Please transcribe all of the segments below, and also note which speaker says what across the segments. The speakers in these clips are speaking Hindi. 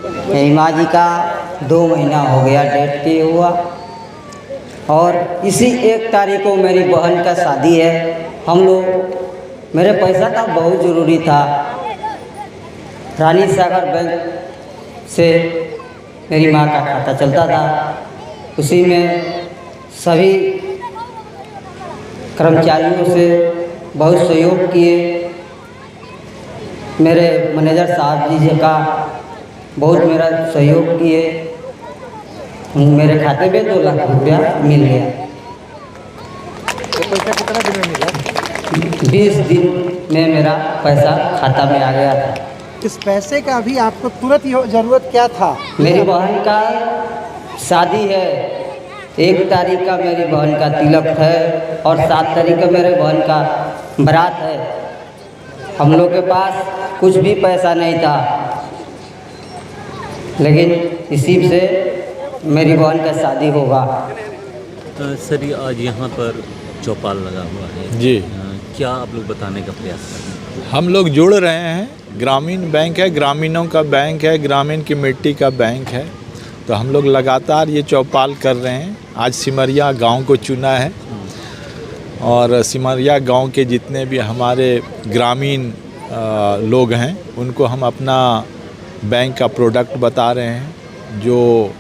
Speaker 1: मेरी माँ जी का 2 महीना हो गया डेट पे हुआ, और इसी 1 तारीख को मेरी बहन का शादी है। हम लोग, मेरे पैसा था बहुत ज़रूरी था, रानी सागर बैंक से मेरी माँ का खाता चलता था, उसी में सभी कर्मचारियों से बहुत सहयोग किए। मेरे मैनेजर साहब जी का बहुत मेरा सहयोग किए, मेरे खाते में 2 लाख रुपया मिल गया।
Speaker 2: तो पैसा कितना दिन में मिला?
Speaker 1: 20 दिन में मेरा पैसा खाता में आ गया था।
Speaker 2: इस पैसे का अभी आपको तुरंत ज़रूरत क्या था?
Speaker 1: मेरी बहन का शादी है, 1 तारीख का मेरी बहन का तिलक है और 7 तारीख का मेरे बहन का बारात है। हम लोग के पास कुछ भी पैसा नहीं था, लेकिन इसी से मेरी बहन का शादी होगा।
Speaker 3: सर, आज यहाँ पर चौपाल लगा हुआ है
Speaker 4: जी,
Speaker 3: क्या आप लोग बताने का प्रयास कर रहे हैं?
Speaker 4: हम लोग जुड़ रहे हैं। ग्रामीण बैंक है, ग्रामीणों का बैंक है, ग्रामीण की मिट्टी का बैंक है, तो हम लोग लगातार ये चौपाल कर रहे हैं। आज सिमरिया गांव को चुना है और सिमरिया गांव के जितने भी हमारे ग्रामीण लोग हैं उनको हम अपना बैंक का प्रोडक्ट बता रहे हैं। जो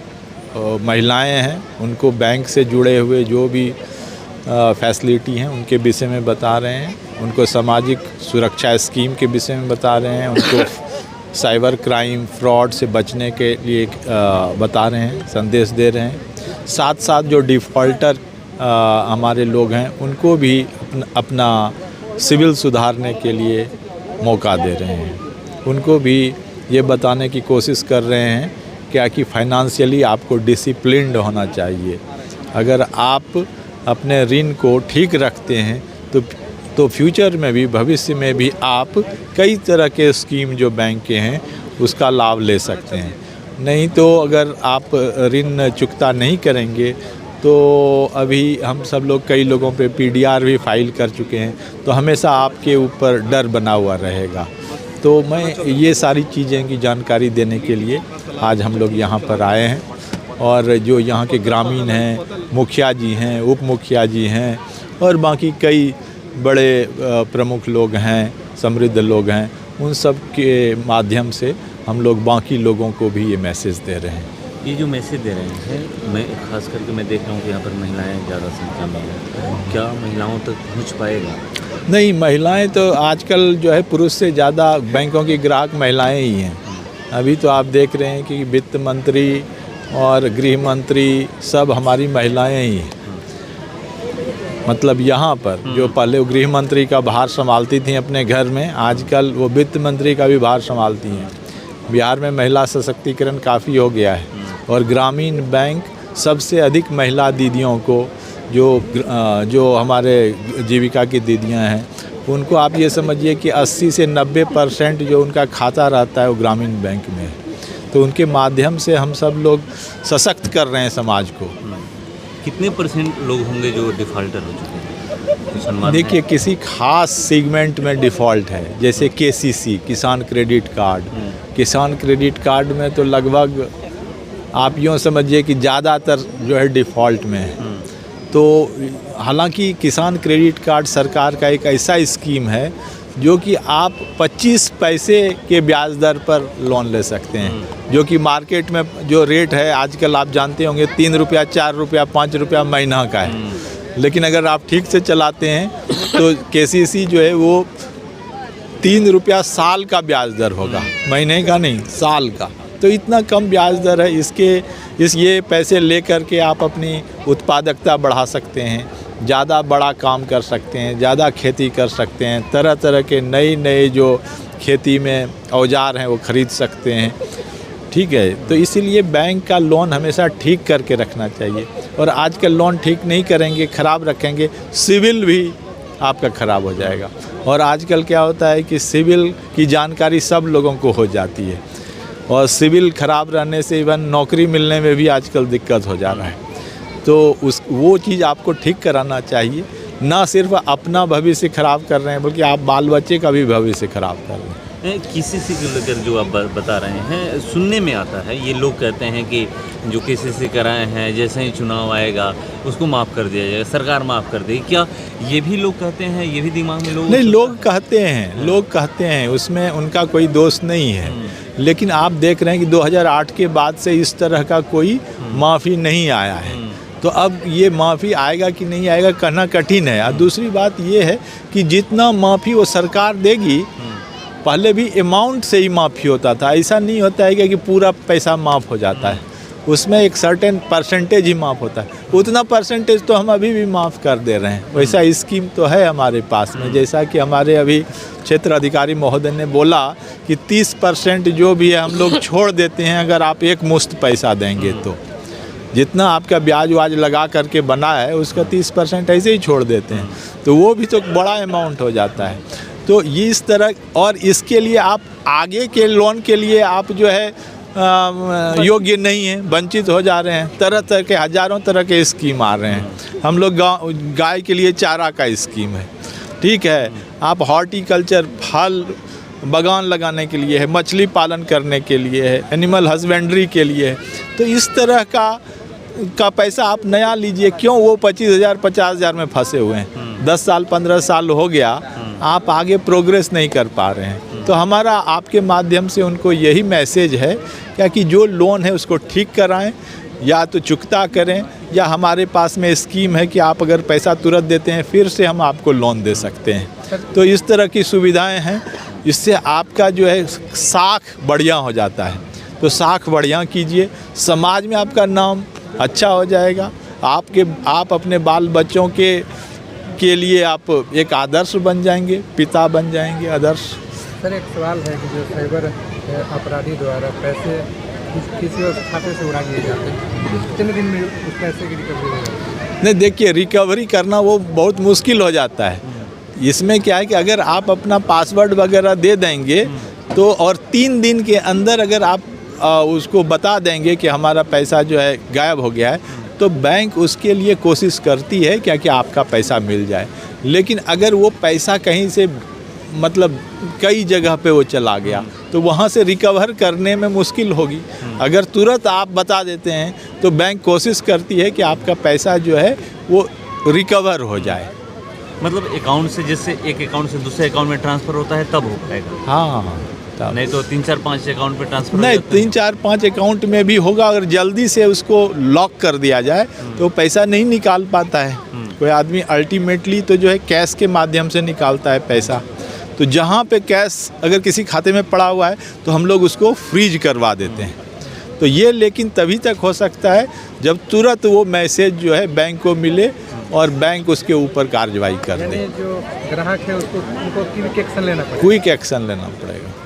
Speaker 4: महिलाएं हैं उनको बैंक से जुड़े हुए जो भी फैसिलिटी हैं उनके विषय में बता रहे हैं, उनको सामाजिक सुरक्षा स्कीम के विषय में बता रहे हैं, उनको साइबर क्राइम फ्रॉड से बचने के लिए बता रहे हैं, संदेश दे रहे हैं। साथ साथ जो डिफ़ॉल्टर हमारे लोग हैं उनको भी अपना सिविल सुधारने के लिए मौका दे रहे हैं, उनको भी ये बताने की कोशिश कर रहे हैं क्या कि फाइनेंशियली आपको डिसिप्लिन्ड होना चाहिए। अगर आप अपने ऋण को ठीक रखते हैं तो फ्यूचर में भी, भविष्य में भी आप कई तरह के स्कीम जो बैंक के हैं उसका लाभ ले सकते हैं। नहीं तो अगर आप ऋण चुकता नहीं करेंगे तो अभी हम सब लोग कई लोगों पे PDR भी फाइल कर चुके हैं, तो हमेशा आपके ऊपर डर बना हुआ रहेगा। तो मैं ये सारी चीज़ें की जानकारी देने के लिए आज हम लोग यहाँ पर आए हैं, और जो यहाँ के ग्रामीण हैं, मुखिया जी हैं, उप मुखिया जी हैं और बाकी कई बड़े प्रमुख लोग हैं, समृद्ध लोग हैं, उन सब के माध्यम से हम लोग बाकी लोगों को भी ये मैसेज दे रहे हैं।
Speaker 3: ये जो मैसेज दे रहे हैं, मैं खास करके मैं देख रहा हूँ कि यहाँ पर महिलाएं ज़्यादा संख्या में हैं, क्या महिलाओं तक पहुँच पाएगा?
Speaker 4: नहीं, महिलाएं तो आजकल जो है पुरुष से ज़्यादा बैंकों की ग्राहक महिलाएं ही हैं। अभी तो आप देख रहे हैं कि वित्त मंत्री और गृह मंत्री सब हमारी महिलाएं ही हैं। मतलब यहाँ पर जो पहले वो गृह मंत्री का भार संभालती थी अपने घर में, आजकल वो वित्त मंत्री का भी भार संभालती हैं। बिहार में महिला सशक्तिकरण काफ़ी हो गया है, और ग्रामीण बैंक सबसे अधिक महिला दीदियों को जो हमारे जीविका की दीदियां हैं उनको आप ये समझिए कि 80 से 90% जो उनका खाता रहता है वो ग्रामीण बैंक में है। तो उनके माध्यम से हम सब लोग सशक्त कर रहे हैं समाज को।
Speaker 3: कितने % लोग होंगे जो डिफ़ॉल्टर हो चुके हैं?
Speaker 4: देखिए, किसी खास सेगमेंट में डिफ़ॉल्ट है, जैसे KCC किसान क्रेडिट कार्ड। किसान क्रेडिट कार्ड में तो लगभग आप यूँ समझिए कि ज़्यादातर जो है डिफ़ॉल्ट में है। तो हालांकि किसान क्रेडिट कार्ड सरकार का एक ऐसा स्कीम है जो कि आप 25 पैसे के ब्याज दर पर लोन ले सकते हैं, जो कि मार्केट में जो रेट है आजकल आप जानते होंगे 3 रुपया, 4 रुपया, 5 रुपया महीना का है। लेकिन अगर आप ठीक से चलाते हैं तो KCC जो है वो 3 रुपया साल का ब्याज दर होगा, महीने का नहीं, साल का। तो इतना कम ब्याज दर है, ये पैसे ले करके आप अपनी उत्पादकता बढ़ा सकते हैं, ज़्यादा बड़ा काम कर सकते हैं, ज़्यादा खेती कर सकते हैं, तरह तरह के नए जो खेती में औजार हैं वो ख़रीद सकते हैं। ठीक है, तो इसीलिए बैंक का लोन हमेशा ठीक करके रखना चाहिए, और आजकल लोन ठीक नहीं करेंगे, ख़राब रखेंगे, सिविल भी आपका ख़राब हो जाएगा। और आजकल क्या होता है कि सिविल की जानकारी सब लोगों को हो जाती है, और सिविल ख़राब रहने से इवन नौकरी मिलने में भी आजकल दिक्कत हो जा रहा है। तो वो चीज़ आपको ठीक कराना चाहिए। ना सिर्फ अपना भविष्य ख़राब कर रहे हैं बल्कि आप बाल बच्चे का भी भविष्य ख़राब कर रहे हैं।
Speaker 3: केसीसी को लेकर जो आप बता रहे हैं, सुनने में आता है, ये लोग कहते हैं कि जो केसीसी कराए हैं जैसे ही चुनाव आएगा उसको माफ़ कर दिया जाएगा, सरकार माफ़ कर देगी। क्या ये भी लोग कहते हैं, ये भी दिमाग में लोग
Speaker 4: नहीं, लोग कहते हैं, उसमें उनका कोई दोष नहीं है। लेकिन आप देख रहे हैं कि 2008 के बाद से इस तरह का कोई माफ़ी नहीं आया है। तो अब ये माफ़ी आएगा कि नहीं आएगा कहना कठिन है। और दूसरी बात ये है कि जितना माफ़ी वो सरकार देगी, पहले भी अमाउंट से ही माफ़ी होता था, ऐसा नहीं होता है कि पूरा पैसा माफ़ हो जाता है। उसमें एक सर्टेन परसेंटेज ही माफ़ होता है। उतना परसेंटेज तो हम अभी भी माफ़ कर दे रहे हैं। वैसा स्कीम तो है हमारे पास में, जैसा कि हमारे अभी क्षेत्र अधिकारी महोदय ने बोला कि 30% जो भी है हम लोग छोड़ देते हैं, अगर आप एक मुश्त पैसा देंगे तो। जितना आपका ब्याज वाज लगा करके बना है उसका 30% ऐसे ही छोड़ देते हैं, तो वो भी तो बड़ा अमाउंट हो जाता है। तो ये इस तरह, और इसके लिए आप आगे के लोन के लिए आप जो है योग्य नहीं है, वंचित हो जा रहे हैं। तरह तरह के हज़ारों तरह के स्कीम आ रहे हैं। हम लोग गाय के लिए चारा का स्कीम है, ठीक है। आप हॉर्टिकल्चर, फल बागान लगाने के लिए है, मछली पालन करने के लिए है, एनिमल हस्बेंड्री के लिए है। तो इस तरह का पैसा आप नया लीजिए, क्यों वो 25,000 50,000 में फंसे हुए हैं। 10 साल 15 साल हो गया, आप आगे प्रोग्रेस नहीं कर पा रहे हैं। तो हमारा आपके माध्यम से उनको यही मैसेज है क्या कि जो लोन है उसको ठीक कराएं, या तो चुकता करें, या हमारे पास में स्कीम है कि आप अगर पैसा तुरंत देते हैं फिर से हम आपको लोन दे सकते हैं। तो इस तरह की सुविधाएं हैं, इससे आपका जो है साख बढ़िया हो जाता है। तो साख बढ़िया कीजिए, समाज में आपका नाम अच्छा हो जाएगा। आप अपने बाल बच्चों के लिए आप एक आदर्श बन जाएंगे, पिता बन जाएंगे, आदर्श।
Speaker 2: सर, एक सवाल है कि जो साइबर अपराधी द्वारा पैसे किसी और खाते से उड़ा दिए जाते हैं, कितने दिन में उस पैसे की रिकवरी हो जाती है?
Speaker 4: नहीं, देखिए, रिकवरी करना वो बहुत मुश्किल हो जाता है। इसमें क्या है कि अगर आप अपना पासवर्ड वगैरह दे देंगे तो, और 3 दिन के अंदर अगर आप उसको बता देंगे कि हमारा पैसा जो है गायब हो गया है, तो बैंक उसके लिए कोशिश करती है क्या कि आपका पैसा मिल जाए। लेकिन अगर वो पैसा कहीं से मतलब कई जगह पे वो चला गया तो वहाँ से रिकवर करने में मुश्किल होगी। अगर तुरंत आप बता देते हैं तो बैंक कोशिश करती है कि आपका पैसा जो है वो रिकवर हो जाए।
Speaker 3: मतलब अकाउंट से, जैसे एक अकाउंट से दूसरे अकाउंट में ट्रांसफ़र होता है तब हो पाएगा?
Speaker 4: हाँ,
Speaker 3: नहीं तो 3-4-5 अकाउंट पे ट्रांसफ़र
Speaker 4: नहीं, 3-4-5 अकाउंट में भी होगा। अगर जल्दी से उसको लॉक कर दिया जाए तो पैसा नहीं निकाल पाता है कोई आदमी। अल्टीमेटली तो जो है कैश के माध्यम से निकालता है पैसा। तो जहाँ पे कैश अगर किसी खाते में पड़ा हुआ है तो हम लोग उसको फ्रीज करवा देते हैं। तो ये लेकिन तभी तक हो सकता है जब तुरंत वो मैसेज जो है बैंक को मिले और बैंक उसके ऊपर कार्रवाई कर दे।
Speaker 2: जो ग्राहक है उसको क्विक एक्शन लेना पड़ेगा।
Speaker 4: क्विक एक्शन लेना पड़ेगा।